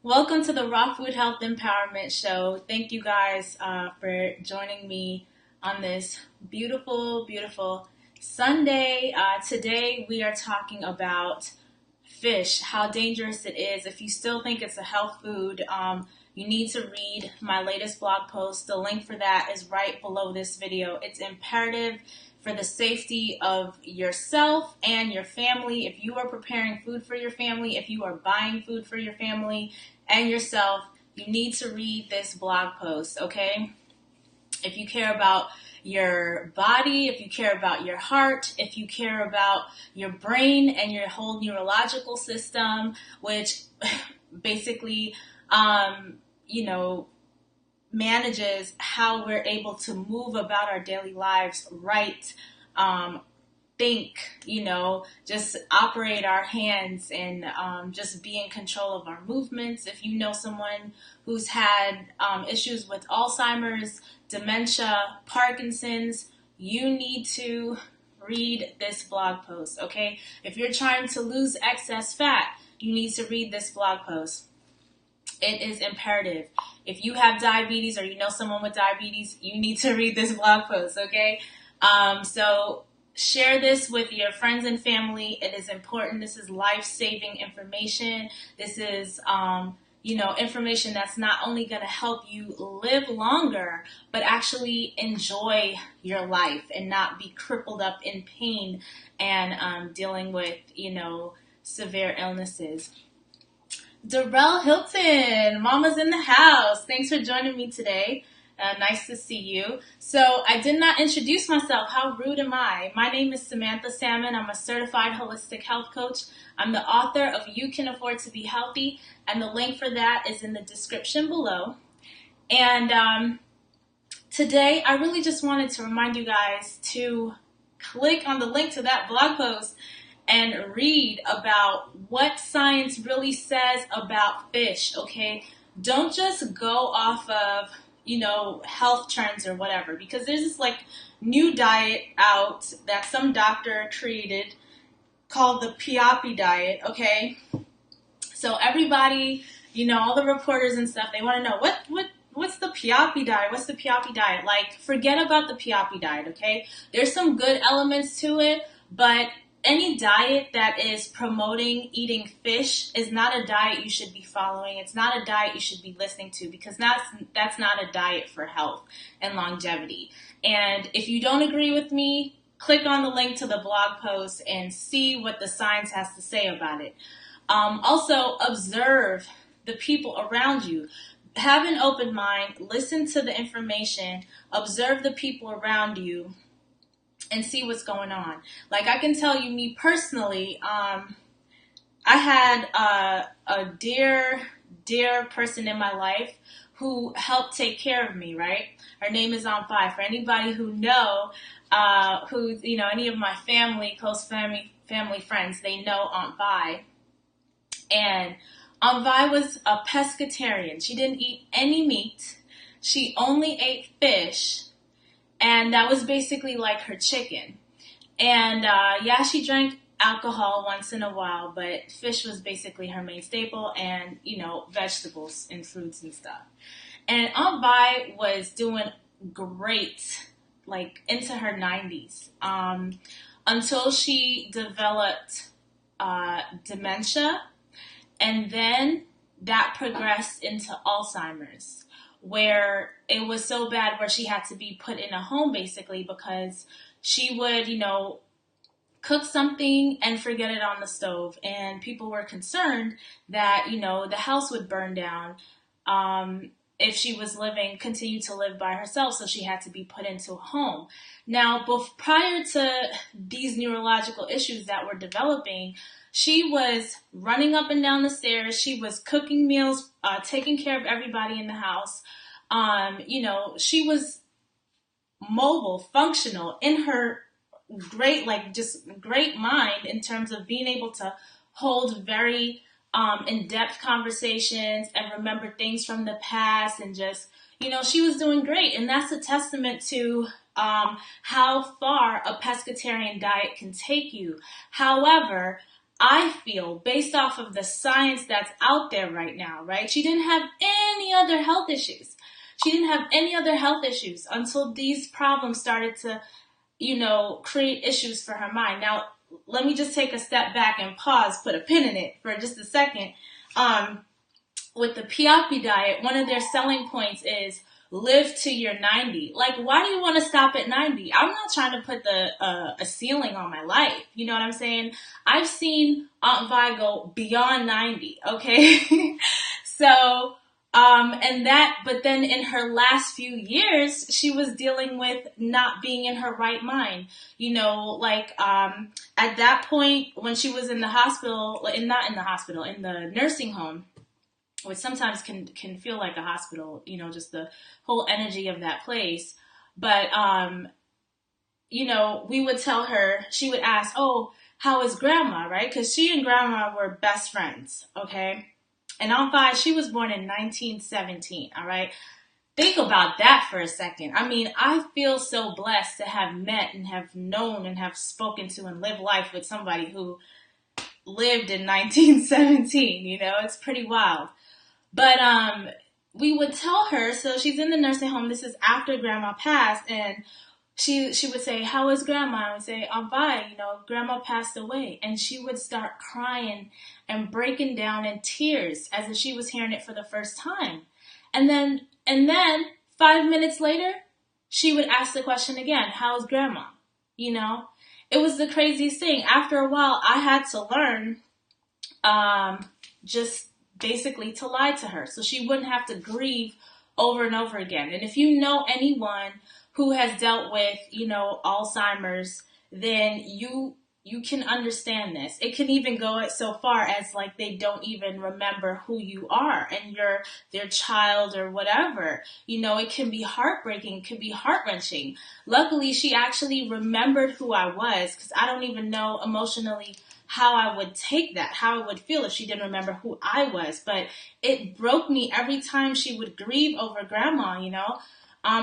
Welcome to the Raw Food Health Empowerment Show. Thank you guys for joining me on this beautiful Sunday. Today we are talking about fish, how dangerous it is. If you still think it's a health food, you need to read my latest blog post. The link for that is right below this video. It's imperative for the safety of yourself and your family. If you are preparing food for your family, if you are buying food for your family and yourself, you need to read this blog post, okay? If you care about your body, if you care about your heart, if you care about your brain and your whole neurological system, which basically, manages how we're able to move about our daily lives, write, think, just operate our hands and just be in control of our movements. If you know someone who's had issues with Alzheimer's, dementia, Parkinson's, you need to read this blog post, okay? If you're trying to lose excess fat, you need to read this blog post. It is imperative. If you have diabetes or you know someone with diabetes, you need to read this blog post, okay? So share this with your friends and family. It is important. This is life-saving information. This is, information that's not only going to help you live longer, but actually enjoy your life and not be crippled up in pain and dealing with, severe illnesses. Darrell Hilton, Mama's in the house. Thanks for joining me today. Nice to see you. So I did not introduce myself. How rude am I? My name is Samantha Salmon. I'm a certified holistic health coach. I'm the author of You Can Afford to Be Healthy, and the link for that is in the description below. And today I really just wanted to remind you guys to click on the link to that blog post and read about what science really says about fish, okay? Don't just go off of, health trends or whatever, because there's this new diet out that some doctor created called the Piapi diet, okay? So everybody, all the reporters and stuff, they want to know what's the Piapi diet? What's the Piapi diet? Forget about the Piapi diet, okay? There's some good elements to it, but any diet that is promoting eating fish is not a diet you should be following. It's not a diet you should be listening to, because that's not a diet for health and longevity. And if you don't agree with me, click on the link to the blog post and see what the science has to say about it. Also, observe the people around you. Have an open mind, listen to the information, observe the people around you, and see what's going on. I can tell you, me personally, I had a dear person in my life who helped take care of me, right? Her name is Aunt Vi. For anybody who know, any of my family, close family friends, they know Aunt Vi. And Aunt Vi was a pescatarian. She didn't eat any meat. She only ate fish. And that was basically like her chicken. And she drank alcohol once in a while, but fish was basically her main staple, and, vegetables and fruits and stuff. And Aunt Vi was doing great, into her 90s, until she developed dementia, and then that progressed into Alzheimer's, where it was so bad where she had to be put in a home, basically, because she would, cook something and forget it on the stove. And people were concerned that, the house would burn down if she was continued to live by herself. So she had to be put into a home. Now, prior to these neurological issues that were developing, she was running up and down the stairs. She was cooking meals, taking care of everybody in the house. She was mobile, functional, in her great mind in terms of being able to hold very in-depth conversations and remember things from the past, and just, she was doing great. And that's a testament to how far a pescatarian diet can take you. However, I feel, based off of the science that's out there right now, right? She didn't have any other health issues. She didn't have any other health issues until these problems started to, create issues for her mind. Now, let me just take a step back and pause, put a pin in it for just a second. With the Piapi diet, one of their selling points is live to your 90. Like, why do you want to stop at 90? I'm not trying to put a ceiling on my life. You know what I'm saying? I've seen Aunt Vi go beyond 90. Okay. So, but then in her last few years, she was dealing with not being in her right mind. At that point when she was in the hospital, not in the hospital, in the nursing home, which sometimes can feel like a hospital, just the whole energy of that place. But, we would tell her, she would ask, oh, how is grandma, right? Because she and grandma were best friends, okay? And Aunt Vi, she was born in 1917, all right? Think about that for a second. I mean, I feel so blessed to have met and have known and have spoken to and lived life with somebody who lived in 1917, it's pretty wild. But we would tell her, so she's in the nursing home, this is after grandma passed, and she would say, how is grandma? I would say, Aunt Vi, grandma passed away. And she would start crying and breaking down in tears as if she was hearing it for the first time. And then 5 minutes later, she would ask the question again, how's grandma? It was the craziest thing. After a while, I had to learn just basically to lie to her so she wouldn't have to grieve over and over again. And if you know anyone who has dealt with, Alzheimer's, then you can understand this. It can even go so far as like they don't even remember who you are and you're their child or whatever. It can be heartbreaking, it can be heart-wrenching. Luckily, she actually remembered who I was, because I don't even know emotionally how I would take that, how I would feel if she didn't remember who I was. But it broke me every time she would grieve over grandma,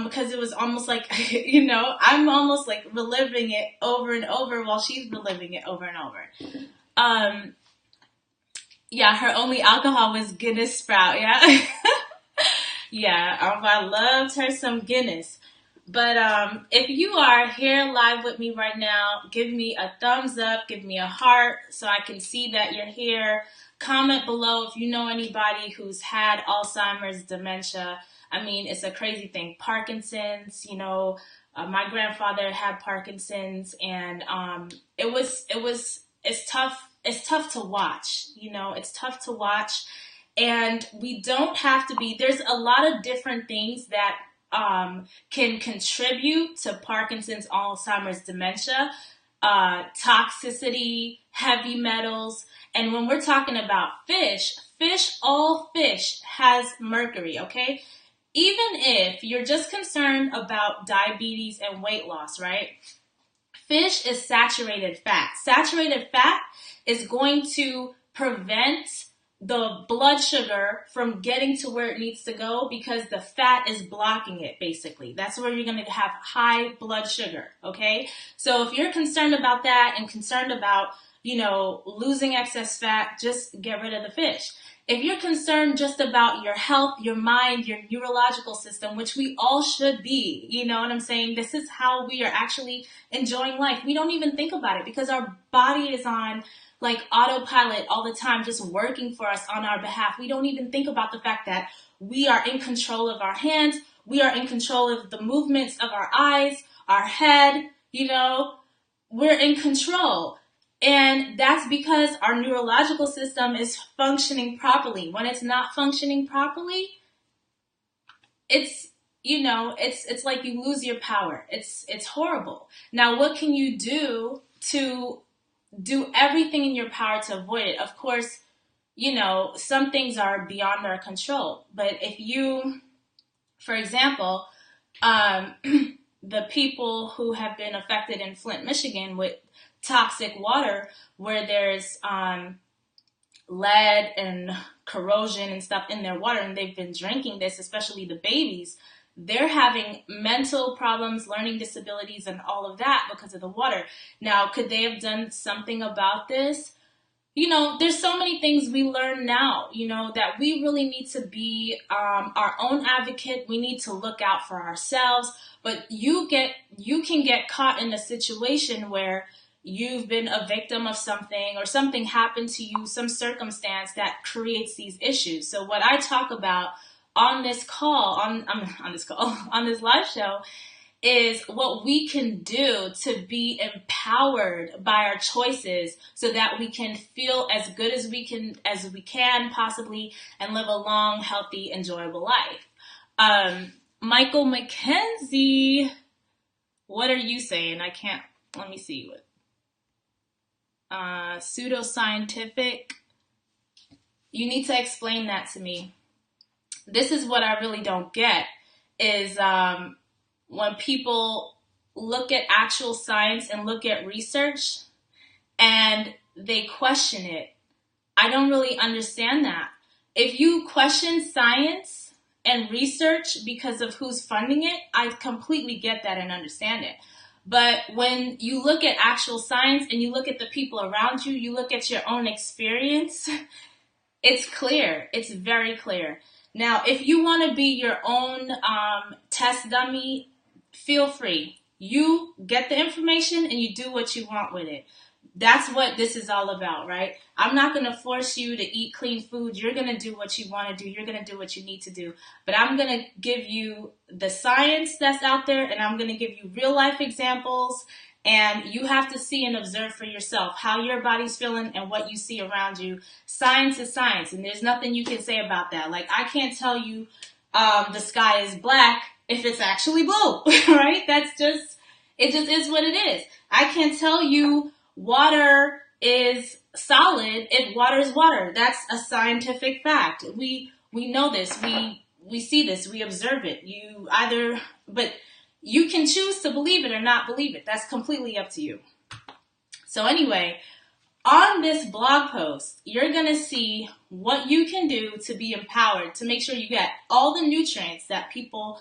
because it was almost like, I'm almost like reliving it over and over while she's reliving it over and over. Yeah, her only alcohol was Guinness Sprout, yeah? Yeah, I loved her some Guinness. But if you are here live with me right now, give me a thumbs up, give me a heart so I can see that you're here. Comment below if you know anybody who's had Alzheimer's, dementia. I mean, it's a crazy thing. Parkinson's, my grandfather had Parkinson's, and it's tough. It's tough to watch. It's tough to watch, and we don't have to be. There's a lot of different things that can contribute to Parkinson's, Alzheimer's, dementia, toxicity, heavy metals. And when we're talking about all fish has mercury, okay? Even if you're just concerned about diabetes and weight loss, right? Fish is saturated fat. Saturated fat is going to prevent the blood sugar from getting to where it needs to go because the fat is blocking it, basically. That's where you're going to have high blood sugar, okay? So if you're concerned about that and concerned about, losing excess fat, just get rid of the fish. If you're concerned just about your health, your mind, your neurological system, which we all should be, you know what I'm saying? This is how we are actually enjoying life. We don't even think about it because our body is on like autopilot all the time, just working for us on our behalf. We don't even think about the fact that we are in control of our hands. We are in control of the movements of our eyes, our head, we're in control. And that's because our neurological system is functioning properly. When it's not functioning properly, it's like you lose your power. It's horrible. Now, what can you do to do everything in your power to avoid it? Of course, some things are beyond our control. But if you, for example, the people who have been affected in Flint, Michigan with toxic water, where there's lead and corrosion and stuff in their water, and they've been drinking this, especially the babies, they're having mental problems, learning disabilities, and all of that because of the water. Now, could they have done something about this? there's so many things we learn now, that we really need to be our own advocate. We need to look out for ourselves. But you can get caught in a situation where you've been a victim of something, or something happened to you, some circumstance that creates these issues. So what I talk about on this call, on this call, on this live show, is what we can do to be empowered by our choices, so that we can feel as good as we can possibly, and live a long, healthy, enjoyable life. Michael McKenzie, what are you saying? I can't, let me see what, pseudoscientific. You need to explain that to me. This is what I really don't get, is when people look at actual science and look at research and they question it. I don't really understand that. If you question science and research because of who's funding it, I completely get that and understand it. But when you look at actual science and you look at the people around you, you look at your own experience, it's clear. It's very clear. Now, if you want to be your own test dummy, feel free. You get the information and you do what you want with it. That's what this is all about, right? I'm not going to force you to eat clean food. You're going to do what you want to do. You're going to do what you need to do. But I'm going to give you the science that's out there, and I'm going to give you real life examples. And you have to see and observe for yourself how your body's feeling and what you see around you. Science is science, and there's nothing you can say about that. Like, I can't tell you the sky is black if it's actually blue, right? It just is what it is. I can't tell you water is solid if water is water. That's a scientific fact. We know this. We see this. We observe it. But you can choose to believe it or not believe it. That's completely up to you. So anyway, on this blog post, you're going to see what you can do to be empowered, to make sure you get all the nutrients that people,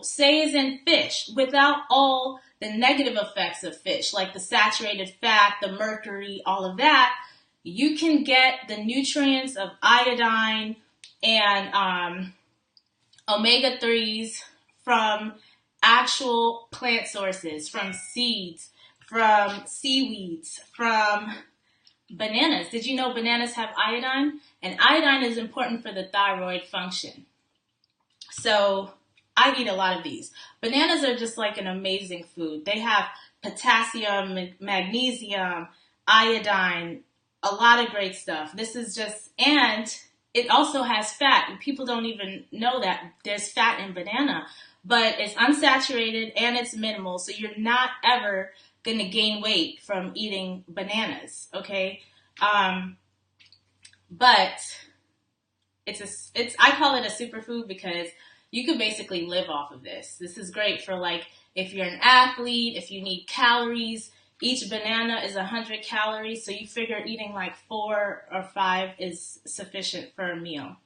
say is in fish, without all the negative effects of fish, like the saturated fat, the mercury, all of that. You can get the nutrients of iodine and omega-3s from actual plant sources, from seeds, from seaweeds, from bananas. Did you know bananas have iodine? And iodine is important for the thyroid function. So I eat a lot of these. Bananas are just like an amazing food. They have potassium, magnesium, iodine, a lot of great stuff. And it also has fat. And people don't even know that there's fat in banana, but it's unsaturated and it's minimal. So you're not ever going to gain weight from eating bananas. Okay. But I call it a superfood because you could basically live off of this. This is great for, like, if you're an athlete, if you need calories. Each banana is 100 calories, so you figure eating like 4 or 5 is sufficient for a meal.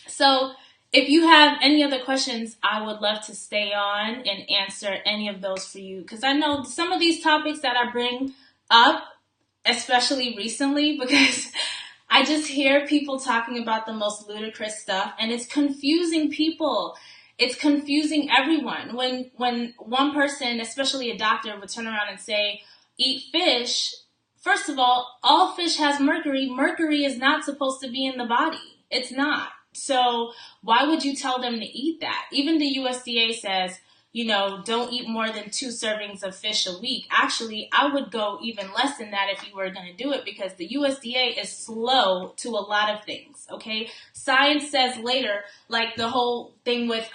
So if you have any other questions, I would love to stay on and answer any of those for you, because I know some of these topics that I bring up, especially recently, because I just hear people talking about the most ludicrous stuff, and it's confusing people. It's confusing everyone. When one person, especially a doctor, would turn around and say, eat fish, first of all fish has mercury. Mercury is not supposed to be in the body. It's not. So why would you tell them to eat that? Even the USDA says, don't eat more than 2 servings of fish a week. Actually, I would go even less than that if you were going to do it, because the USDA is slow to a lot of things, okay? Science says later, like the whole thing with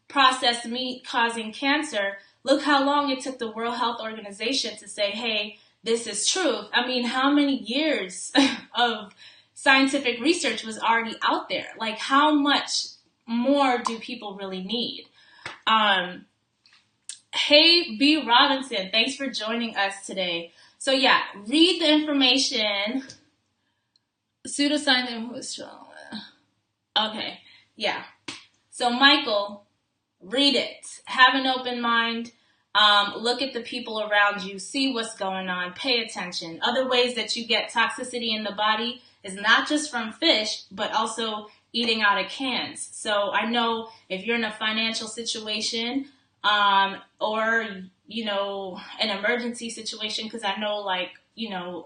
processed meat causing cancer, look how long it took the World Health Organization to say, hey, this is truth. I mean, how many years of scientific research was already out there? Like, how much more do people really need? Hey, B. Robinson, thanks for joining us today. So yeah, read the information. Pseudoscience. Okay, yeah. So Michael, read it. Have an open mind. Look at the people around you, see what's going on, pay attention. Other ways that you get toxicity in the body is not just from fish, but also eating out of cans. So I know if you're in a financial situation, or, an emergency situation, because I know, like,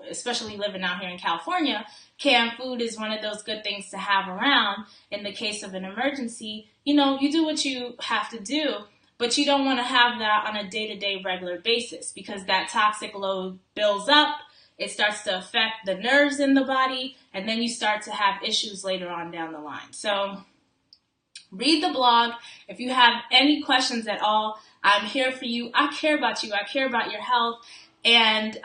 especially living out here in California, canned food is one of those good things to have around in the case of an emergency. You do what you have to do, but you don't want to have that on a day-to-day regular basis, because that toxic load builds up. It starts to affect the nerves in the body, and then you start to have issues later on down the line. So read the blog. If you have any questions at all, I'm here for you. I care about you. I care about your health. And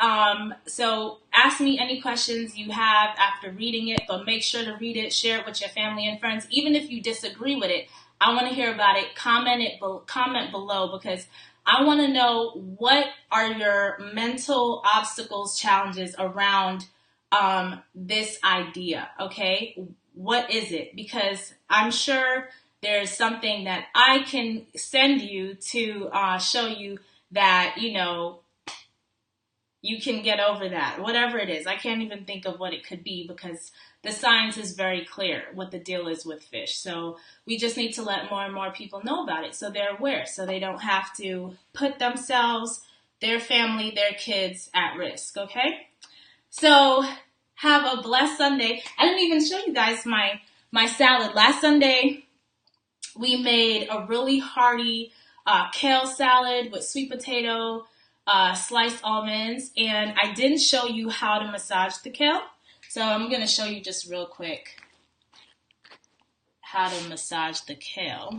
so ask me any questions you have after reading it, but make sure to read it, share it with your family and friends. Even if you disagree with it, I want to hear about it. Comment below, because I want to know, what are your mental obstacles, challenges around this idea, okay? What is it? Because I'm sure there's something that I can send you to show you that, you can get over that, whatever it is. I can't even think of what it could be, because the science is very clear what the deal is with fish. So we just need to let more and more people know about it, so they're aware, so they don't have to put themselves, their family, their kids at risk, okay? So have a blessed Sunday. I didn't even show you guys my salad. Last Sunday, we made a really hearty kale salad with sweet potato, sliced almonds, and I didn't show you how to massage the kale. So I'm going to show you just real quick how to massage the kale.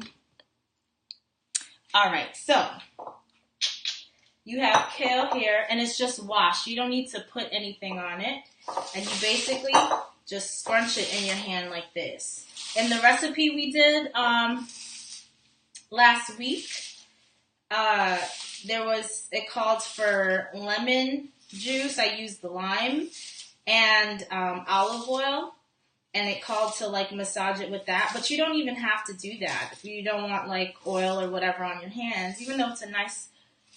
All right, so you have kale here, and it's just washed. You don't need to put anything on it. And you basically just scrunch it in your hand like this. In the recipe we did last week, it called for lemon juice. I used the lime and olive oil, and it called to like massage it with that. But you don't even have to do that if you don't want like oil or whatever on your hands. Even though it's a nice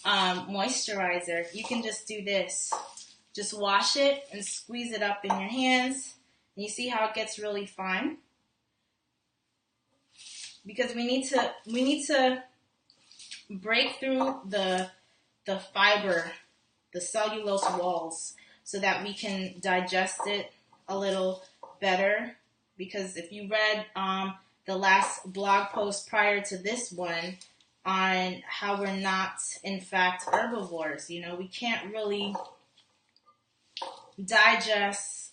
moisturizer, you can just do this. Just wash it and squeeze it up in your hands. And you see how it gets really fine? Because we need to break through the fiber, the cellulose walls, so that we can digest it a little better. Because if you read the last blog post prior to this one on how we're not, in fact, herbivores, we can't really digest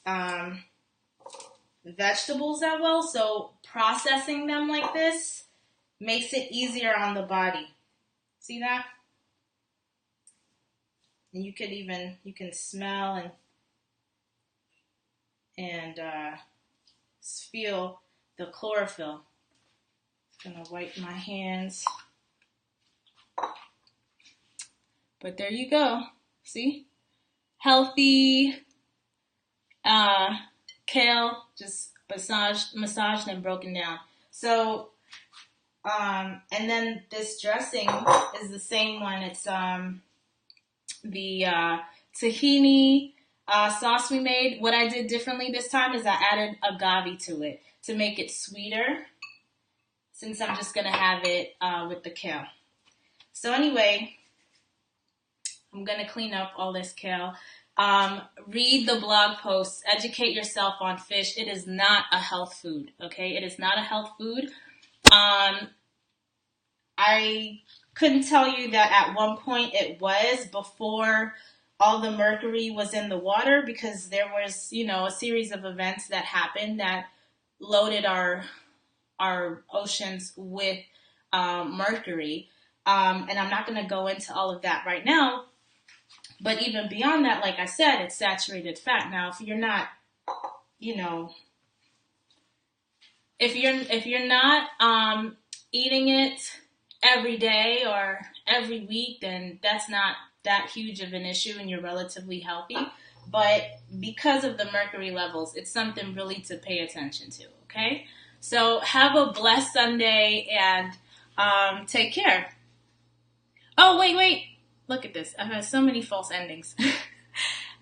vegetables that well, so processing them like this makes it easier on the body. See that? And you can smell and feel the chlorophyll. I'm gonna wipe my hands. But there you go. See? Healthy kale, just massaged and broken down. So, and then this dressing is the same one. It's the tahini sauce we made. What I did differently this time is I added agave to it to make it sweeter, since I'm just gonna have it with the kale. So anyway, I'm gonna clean up all this kale. Read the blog posts, educate yourself on fish. It is not a health food, okay? It is not a health food. I couldn't tell you that at one point it was, before all the mercury was in the water, because there was, a series of events that happened that loaded our oceans with mercury. And I'm not going to go into all of that right now. But even beyond that, like I said, it's saturated fat. Now, if you're not, if you're not eating it every day or every week, then that's not that huge of an issue, and you're relatively healthy. But because of the mercury levels, it's something really to pay attention to. Okay, so have a blessed Sunday and take care. Oh, wait. Look at this. I've had so many false endings.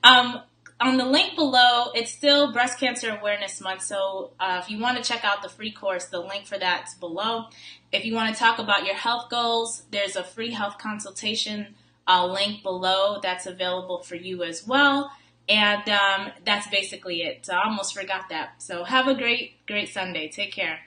um, on the link below, it's still Breast Cancer Awareness Month. So if you want to check out the free course, the link for that's below. If you want to talk about your health goals, there's a free health consultation link below that's available for you as well. And that's basically it. So I almost forgot that. So have a great Sunday. Take care.